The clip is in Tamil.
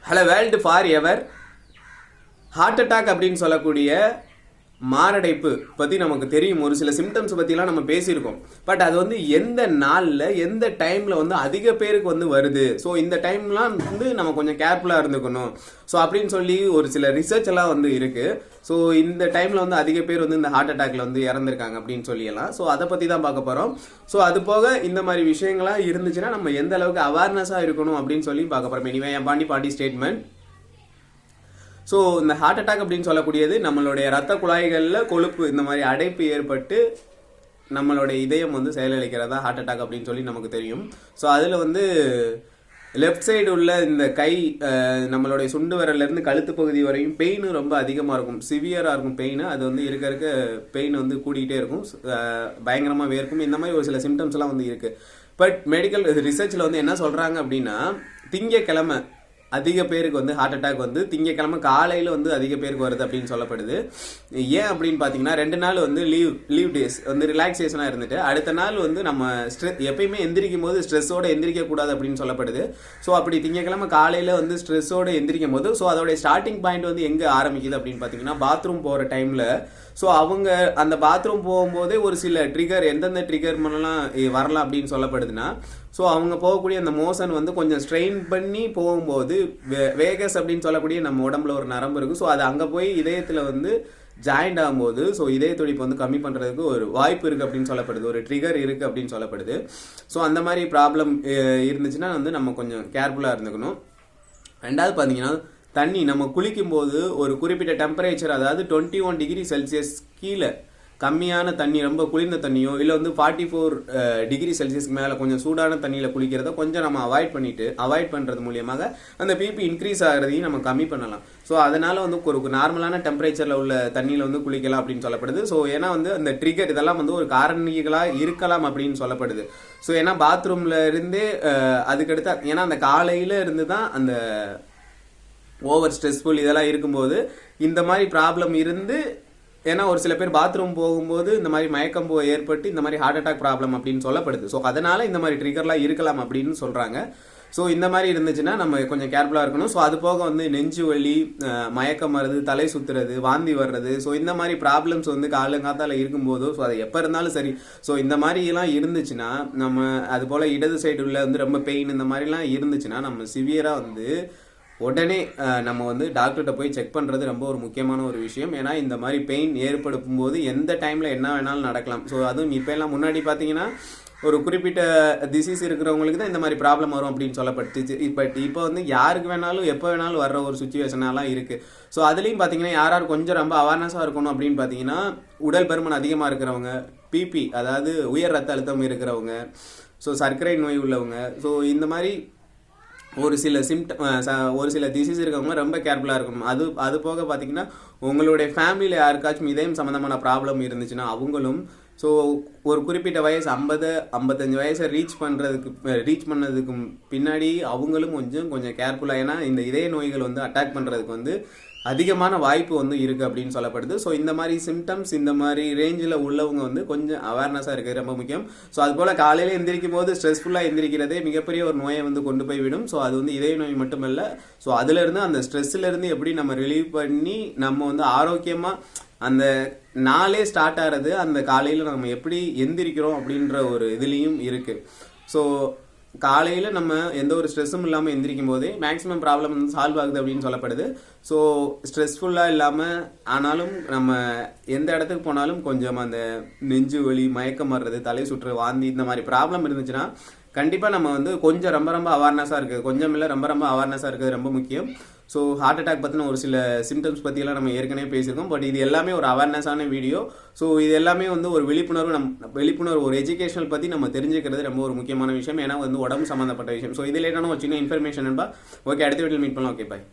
Hello world for ever heart attack அப்படின்னு சொல்லக்கூடிய மாரடைப்பு பற்றி நமக்கு தெரியும். ஒரு சில சிம்டம்ஸ் பற்றிலாம் நம்ம பேசியிருக்கோம். பட் அது வந்து எந்த நாளில் எந்த டைமில் வந்து அதிக பேருக்கு வந்து வருது. ஸோ இந்த டைம்லாம் வந்து நம்ம கொஞ்சம் கேர்ஃபுல்லாக இருந்துக்கணும். ஸோ அப்படின்னு சொல்லி ஒரு சில ரிசர்ச் எல்லாம் வந்து இருக்குது. ஸோ இந்த டைமில் வந்து அதிக பேர் வந்து இந்த ஹார்ட் அட்டாக்ல வந்து இறந்துருக்காங்க அப்படின்னு சொல்லியெல்லாம். ஸோ அதை பற்றி தான் பார்க்க போகிறோம். ஸோ அது போக இந்த மாதிரி விஷயங்கள்லாம் இருந்துச்சுன்னா நம்ம எந்த அளவுக்கு அவேர்னஸாக இருக்கணும் அப்படின்னு சொல்லி பார்க்க போகிறோம். எனிவே என் பாண்டி ஸ்டேட்மெண்ட். ஸோ இந்த ஹார்ட் அட்டாக் அப்படின்னு சொல்லக்கூடியது நம்மளுடைய ரத்த குழாய்களில் கொழுப்பு இந்த மாதிரி அடைப்பு ஏற்பட்டு நம்மளுடைய இதயம் வந்து செயலிழக்கிறதா ஹார்ட் அட்டாக் அப்படின்னு சொல்லி நமக்கு தெரியும். ஸோ அதில் வந்து லெஃப்ட் சைடு உள்ள இந்த கை நம்மளுடைய சுண்டு விரல்லேருந்து கழுத்து பகுதி வரையும் பெயின் ரொம்ப அதிகமாக இருக்கும். சிவியராக இருக்கும் பெயின். அது வந்து இருக்க பெயின் வந்து கூடிக்கிட்டே இருக்கும். பயங்கரமாக வேர்க்கும். இந்த மாதிரி ஒரு சில சிம்டம்ஸ்லாம் வந்து இருக்குது. பட் மெடிக்கல் ரிசர்ச்சில் வந்து என்ன சொல்கிறாங்க அப்படின்னா, திங்கக்கிழமை அதிக பேருக்கு வந்து ஹார்ட் அட்டாக் வந்து திங்கக்கிழமை காலையில் வந்து அதிக பேருக்கு வருது அப்படின்னு சொல்லப்படுது. ஏன் அப்படின்னு பார்த்தீங்கன்னா 2 நாள் வந்து லீவ் டேஸ் வந்து ரிலாக்ஸேஷனாக இருந்துட்டு அடுத்த நாள் வந்து நம்ம எப்பயுமே எந்திரிக்கும் போது ஸ்ட்ரெஸ்ஸோட எந்திரிக்கக்கூடாது அப்படின்னு சொல்லப்படுது. ஸோ அப்படி திங்கக்கிழமை காலையில் வந்து ஸ்ட்ரெஸ்ஸோட எந்திரிக்கும் போது ஸோ அதோடைய ஸ்டார்டிங் பாயிண்ட் வந்து எங்கே ஆரம்பிக்குது அப்படின்னு பார்த்தீங்கன்னா பாத்ரூம் போகிற டைமில். ஸோ அவங்க அந்த பாத்ரூம் போகும்போதே ஒரு சில ட்ரிகர் எந்தெந்த ட்ரிகர் பண்ணலாம் வரலாம் அப்படின்னு சொல்லப்படுதுன்னா, ஸோ அவங்க போகக்கூடிய அந்த மோஷன் வந்து கொஞ்சம் ஸ்ட்ரெயின் பண்ணி போகும்போது வேகஸ் அப்படின்னு சொல்லக்கூடிய நம்ம உடம்புல ஒரு நரம்பு இருக்குது. ஸோ அது அங்கே போய் இதயத்தில் வந்து ஜாயிண்ட் ஆகும்போது ஸோ இதய துடிப்பு வந்து கம்மி பண்ணுறதுக்கு ஒரு வாய்ப்பு இருக்குது அப்படின்னு சொல்லப்படுது. ஒரு ட்ரிகர் இருக்குது அப்படின்னு சொல்லப்படுது. ஸோ அந்த மாதிரி ப்ராப்ளம் இருந்துச்சுன்னா வந்து நம்ம கொஞ்சம் கேர்ஃபுல்லாக இருந்துக்கணும். ரெண்டாவது பார்த்தீங்கன்னா தண்ணி நம்ம குளிக்கும்போது ஒரு குறிப்பிட்ட டெம்பரேச்சர், அதாவது 21 டிகிரி செல்சியஸ் கீழே கம்மியான தண்ணி, ரொம்ப குளிர்ந்த தண்ணியோ இல்லை வந்து 44 டிகிரி செல்சியஸ்க்கு மேலே கொஞ்சம் சூடான தண்ணியில் குளிக்கிறத கொஞ்சம் நம்ம அவாய்ட் பண்ணுறது மூலியமாக அந்த பிபி இன்க்ரீஸ் ஆகிறதையும் நம்ம கம்மி பண்ணலாம். ஸோ அதனால் வந்து ஒரு நார்மலான டெம்பரேச்சரில் உள்ள தண்ணியில் வந்து குளிக்கலாம் அப்படின்னு சொல்லப்படுது. ஸோ ஏன்னா வந்து அந்த ட்ரிகர் இதெல்லாம் வந்து ஒரு காரணிகளாக இருக்கலாம் அப்படின்னு சொல்லப்படுது. ஸோ ஏன்னா பாத்ரூமில் இருந்தே அதுக்கடுத்து ஏன்னா அந்த காலையில் இருந்து தான் அந்த ஓவர் ஸ்ட்ரெஸ்ஃபுல் இதெல்லாம் இருக்கும்போது இந்த மாதிரி ப்ராப்ளம் இருந்து, ஏன்னா ஒரு சில பேர் பாத்ரூம் போகும்போது இந்த மாதிரி மயக்கம் ஏற்பட்டு இந்த மாதிரி ஹார்ட் அட்டாக் ப்ராப்ளம் அப்படின்னு சொல்லப்படுது. ஸோ அதனால இந்த மாதிரி ட்ரிகர்லாம் இருக்கலாம் அப்படின்னு சொல்கிறாங்க. ஸோ இந்த மாதிரி இருந்துச்சுன்னா நம்ம கொஞ்சம் கேர்ஃபுல்லாக இருக்கணும். ஸோ அது போக வந்து நெஞ்சு வலி, மயக்கம் வருது, தலை சுற்றுறது, வாந்தி வர்றது, ஸோ இந்த மாதிரி ப்ராப்ளம்ஸ் வந்து காலங்காத்தால் இருக்கும்போதோ ஸோ அது எப்போ இருந்தாலும் சரி. ஸோ இந்த மாதிரிலாம் இருந்துச்சுன்னா நம்ம அது போல் இடது சைடு உள்ள வந்து ரொம்ப பெயின் இந்த மாதிரிலாம் இருந்துச்சுன்னா நம்ம சிவியராக வந்து உடனே நம்ம வந்து டாக்டர்கிட்ட போய் செக் பண்ணுறது ரொம்ப ஒரு முக்கியமான ஒரு விஷயம். ஏன்னா இந்த மாதிரி பெயின் ஏற்படும் போது எந்த டைமில் என்ன வேணாலும் நடக்கலாம். ஸோ அதுவும் இப்போ எல்லாம் முன்னாடி பார்த்தீங்கன்னா ஒரு குறிப்பிட்ட டிசீஸ் இருக்கிறவங்களுக்கு தான் இந்த மாதிரி ப்ராப்ளம் வரும் அப்படின்னு சொல்லப்பட்டுச்சு. பட் இப்போ வந்து யாருக்கு வேணாலும் எப்போ வேணாலும் வர்ற ஒரு சுச்சுவேஷனெல்லாம் இருக்குது. ஸோ அதுலேயும் பார்த்தீங்கன்னா யார் கொஞ்சம் ரொம்ப அவேர்னஸாக இருக்கணும் அப்படின்னு பார்த்தீங்கன்னா உடல் பருமன் அதிகமாக இருக்கிறவங்க, பிபி அதாவது உயர் ரத்த அழுத்தம் இருக்கிறவங்க, ஸோ சர்க்கரை நோய் உள்ளவங்க, ஸோ இந்த மாதிரி ஒரு சில டிசீஸ் இருக்கவங்க ரொம்ப கேர்ஃபுல்லாக இருக்கணும். அது போக பார்த்தீங்கன்னா உங்களுடைய ஃபேமிலியில் யாருக்காச்சும் இதயம் சம்மந்தமான ப்ராப்ளம் இருந்துச்சுன்னா அவங்களும் ஸோ ஒரு குறிப்பிட்ட வயசு 50-55 வயசை ரீச் பண்ணதுக்கு பின்னாடி அவங்களும் கொஞ்சம் கேர்ஃபுல்லாக, ஏன்னா இந்த இதய நோய்கள் வந்து அட்டாக் பண்ணுறதுக்கு வந்து அதிகமான வாய்ப்பு வந்து இருக்குது அப்படின்னு சொல்லப்படுது. ஸோ இந்த மாதிரி சிம்டம்ஸ் இந்த மாதிரி ரேஞ்சில் உள்ளவங்க வந்து கொஞ்சம் அவேர்னஸாக இருக்கிறது ரொம்ப முக்கியம். ஸோ அது போல் காலையில் எந்திரிக்கும் போது ஸ்ட்ரெஸ்ஃபுல்லாக எந்திரிக்கிறதே மிகப்பெரிய ஒரு நோயை வந்து கொண்டு போய் விடும். ஸோ அது வந்து இதய நோய் மட்டுமல்ல. ஸோ அதுலேருந்து அந்த ஸ்ட்ரெஸ்ஸிலேருந்து எப்படி நம்ம ரிலீவ் பண்ணி நம்ம வந்து ஆரோக்கியமாக அந்த நாளே ஸ்டார்ட் ஆகிறது அந்த காலையில் நம்ம எப்படி எந்திரிக்கிறோம் அப்படின்ற ஒரு இதுலேயும் இருக்குது. ஸோ காலையில் நம்ம எந்த ஒரு ஸ்ட்ரெஸ்ஸும் இல்லாமல் எந்திரிக்கும் போதே மேக்ஸிமம் ப்ராப்ளம் வந்து சால்வ் ஆகுது அப்படின்னு சொல்லப்படுது. ஸோ ஸ்ட்ரெஸ்ஃபுல்லாக இல்லாமல் ஆனாலும் நம்ம எந்த இடத்துக்கு போனாலும் கொஞ்சம் அந்த நெஞ்சு வலி, மயக்கம் வர்றது, தலை சுற்று, வாந்தி இந்த மாதிரி ப்ராப்ளம் இருந்துச்சுன்னா கண்டிப்பாக நம்ம வந்து கொஞ்சம் ரொம்ப அவேர்னஸாக இருக்குது, கொஞ்சம் இல்லை ரொம்ப அவேர்னஸாக இருக்குது ரொம்ப முக்கியம். ஸோ ஹார்ட் அட்டாக் பற்றின ஒரு சில சிம்டம்ஸ் பற்றியெல்லாம் நம்ம ஏற்கனவே பேசியிருக்கோம். பட் இது எல்லாமே ஒரு அவேர்னஸான வீடியோ. ஸோ இது எல்லாமே வந்து ஒரு விழிப்புணர்வு ஒரு எஜுகேஷனல் பற்றி நம்ம தெரிஞ்சுக்கிறது ரொம்ப ஒரு முக்கியமான விஷயம். ஏன்னா வந்து உடம்பு சம்மந்தப்பட்ட விஷயம். ஸோ இதில் என்னன்னா ஒரு சின்ன இன்ஃபர்மேஷன் என்பா. ஓகே, அடுத்த வீடியோவில் மீட் பண்ணலாம். ஓகே, பாய்.